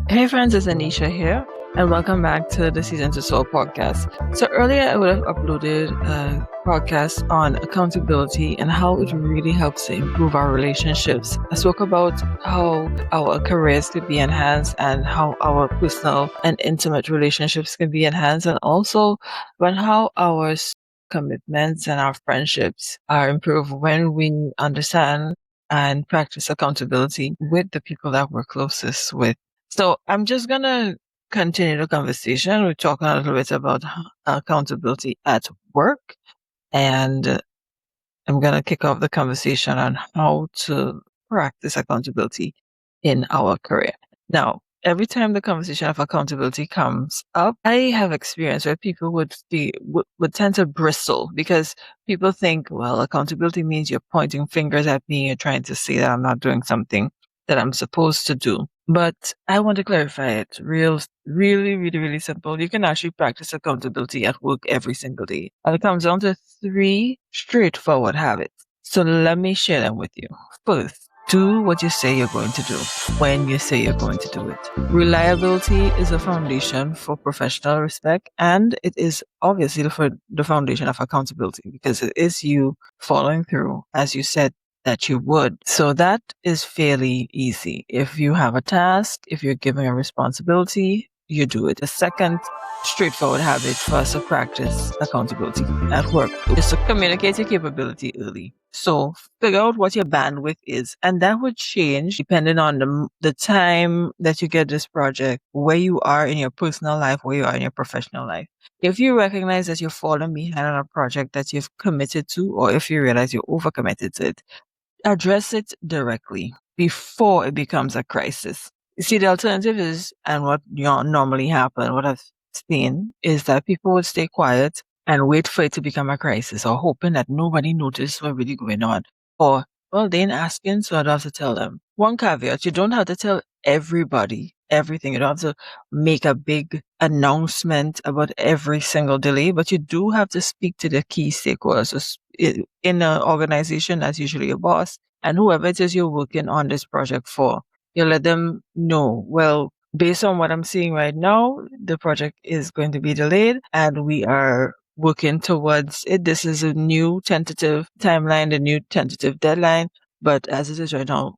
Hey friends, it's Anisha here, and welcome back to the Season to Soul podcast. So earlier I would have uploaded a podcast on accountability and how it really helps to improve our relationships. I spoke about how our careers could be enhanced and how our personal and intimate relationships can be enhanced, and also when how our commitments and our friendships are improved when we understand and practice accountability with the people that we're closest with. So I'm just gonna continue the conversation. We're talking a little bit about accountability at work, and I'm gonna kick off the conversation on how to practice accountability in our career. Now, every time the conversation of accountability comes up, I have experience where people would tend to bristle because people think, well, accountability means you're pointing fingers at me, you're trying to say that I'm not doing something that I'm supposed to do. But I want to clarify it really simple. You can actually practice accountability at work every single day. And it comes down to three straightforward habits. So let me share them with you. First, do what you say you're going to do when you say you're going to do it. Reliability is a foundation for professional respect, and it is obviously for the foundation of accountability because it is you following through as you said that you would. So that is fairly easy. If you have a task, if you're given a responsibility, you do it. The second straightforward habit for us to practice accountability at work is to communicate your capability early. So figure out what your bandwidth is, and that would change depending on the time that you get this project, where you are in your personal life, where you are in your professional life. If you recognize that you're falling behind on a project that you've committed to, or if you realize you're overcommitted to it, address it directly before it becomes a crisis. You see, the alternative is, and what normally happen, what I've seen is that people would stay quiet and wait for it to become a crisis or hoping that nobody noticed what's really going on. Or, well, they ain't asking, so I don't have to tell them. One caveat, you don't have to tell everybody everything. You don't have to make a big announcement about every single delay, but you do have to speak to the key stakeholders. So in an organization, that's usually your boss and whoever it is you're working on this project for. You let them know, well, based on what I'm seeing right now, the project is going to be delayed and we are working towards it. This is a new tentative timeline, a new tentative deadline. But as it is right now,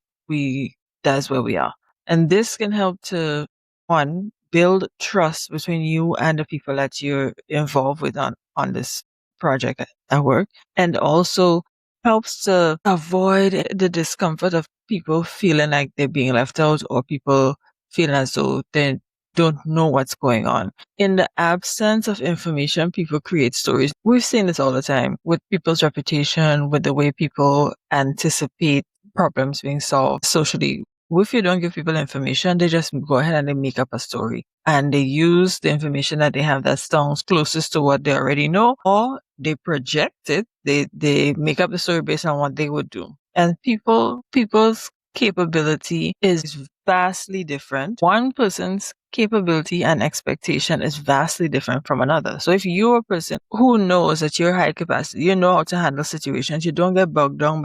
that's where we are. And this can help to, one, build trust between you and the people that you're involved with on this project at work, and also helps to avoid the discomfort of people feeling like they're being left out or people feeling as though they don't know what's going on. In the absence of information, people create stories. We've seen this all the time with people's reputation, with the way people anticipate problems being solved socially. If you don't give people information, they just go ahead and they make up a story and they use the information that they have that sounds closest to what they already know, or they project it. They make up the story based on what they would do. And people's capability is vastly different. One person's capability and expectation is vastly different from another. So if you're a person who knows that you're high capacity, you know how to handle situations, you don't get bogged down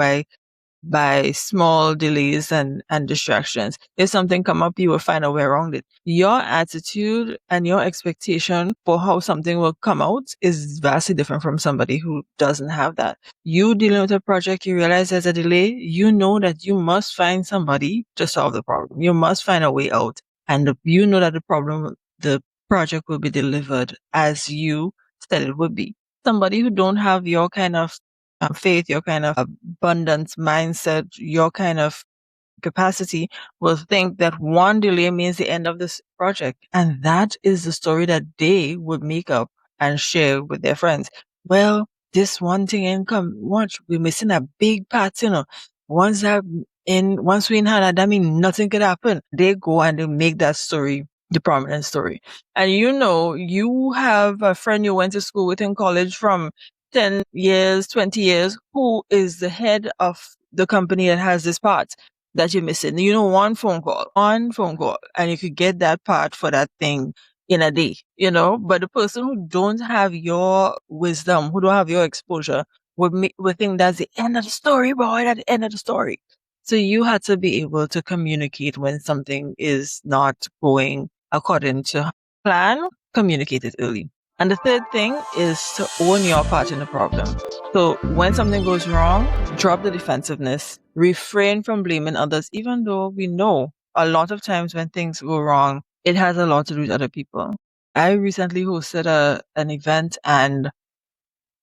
by small delays and distractions. If something come up, you will find a way around it. Your attitude and your expectation for how something will come out is vastly different from somebody who doesn't have that. You dealing with a project, you realize there's a delay, you know that you must find somebody to solve the problem. You must find a way out. And you know that the project will be delivered as you said it would be. Somebody who don't have your kind of faith, your kind of abundance mindset, your kind of capacity will think that one delay means the end of this project. And that is the story that they would make up and share with their friends. Well, this one thing ain't come. Watch, we're missing a big part, Once we in had that mean nothing could happen. They go and they make that story the prominent story. And you have a friend you went to school with in college from 10 years, 20 years, who is the head of the company that has this part that you're missing. One phone call, and you could get that part for that thing in a day, but the person who don't have your wisdom, who don't have your exposure would think that's the end of the story, boy, that's the end of the story. So you had to be able to communicate when something is not going according to plan, communicate it early. And the third thing is to own your part in the problem. So when something goes wrong, drop the defensiveness, refrain from blaming others, even though we know a lot of times when things go wrong, it has a lot to do with other people. I recently hosted an event, and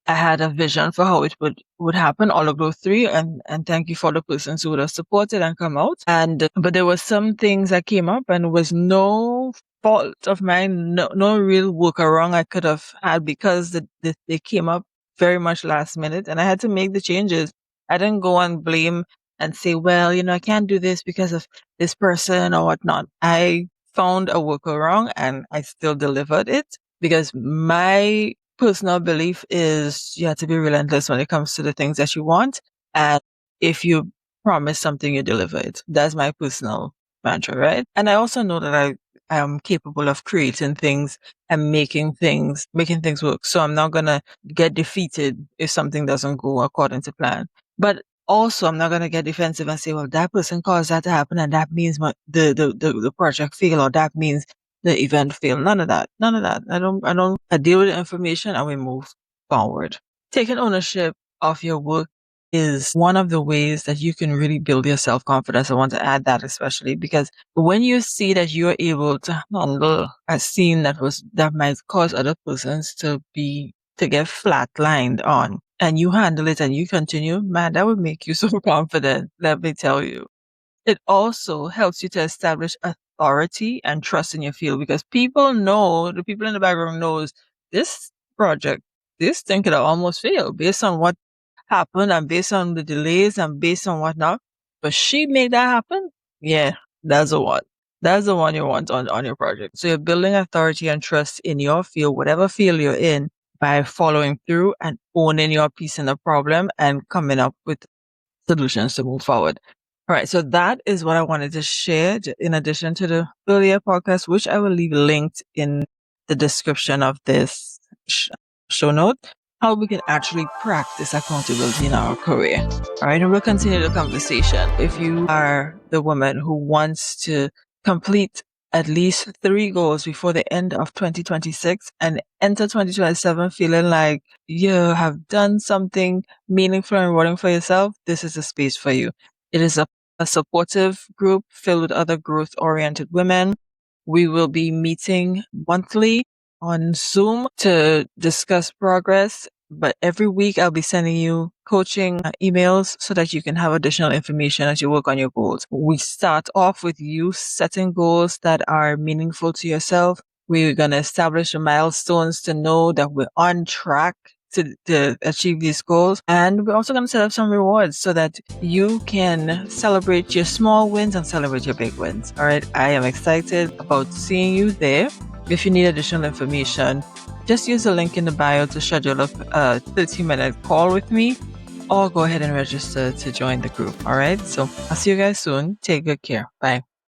I had a vision for how it would happen, all of those three, and thank you for the persons who would have supported and come out. But there were some things that came up, and it was no fault of mine, no real workaround I could have had, because they came up very much last minute, and I had to make the changes. I didn't go and blame and say, well, I can't do this because of this person or whatnot. I found a workaround, and I still delivered it, because my personal belief is you have to be relentless when it comes to the things that you want. And if you promise something, you deliver it. That's my personal mantra, right? And I also know that I am capable of creating things and making things work. So I'm not gonna get defeated if something doesn't go according to plan. But also, I'm not gonna get defensive and say, well, that person caused that to happen, and that means the project failed, or that means the event failed. None of that. None of that. I deal with the information and we move forward. Taking ownership of your work is one of the ways that you can really build your self-confidence. I want to add that, especially because when you see that you're able to handle a scene that might cause other persons to get flatlined on, and you handle it and you continue, man, that would make you so confident. Let me tell you. It also helps you to establish authority and trust in your field, because the people in the background knows this project, this thing could have almost failed based on what happened and based on the delays and based on whatnot. But she made that happen. Yeah, that's the one. That's the one you want on your project. So you're building authority and trust in your field, whatever field you're in, by following through and owning your piece in the problem and coming up with solutions to move forward. All right. So that is what I wanted to share in addition to the earlier podcast, which I will leave linked in the description of this show note, how we can actually practice accountability in our career. All right. And we'll continue the conversation. If you are the woman who wants to complete at least 3 goals before the end of 2026 and enter 2027 feeling like you have done something meaningful and rewarding for yourself, this is a space for you. It is a supportive group filled with other growth-oriented women. We will be meeting monthly on Zoom to discuss progress, but every week I'll be sending you coaching emails so that you can have additional information as you work on your goals. We start off with you setting goals that are meaningful to yourself. We're going to establish milestones to know that we're on track to achieve these goals. And we're also going to set up some rewards so that you can celebrate your small wins and celebrate your big wins. All right. I am excited about seeing you there. If you need additional information, just use the link in the bio to schedule a 30-minute call with me, or go ahead and register to join the group. All right. So I'll see you guys soon. Take good care. Bye.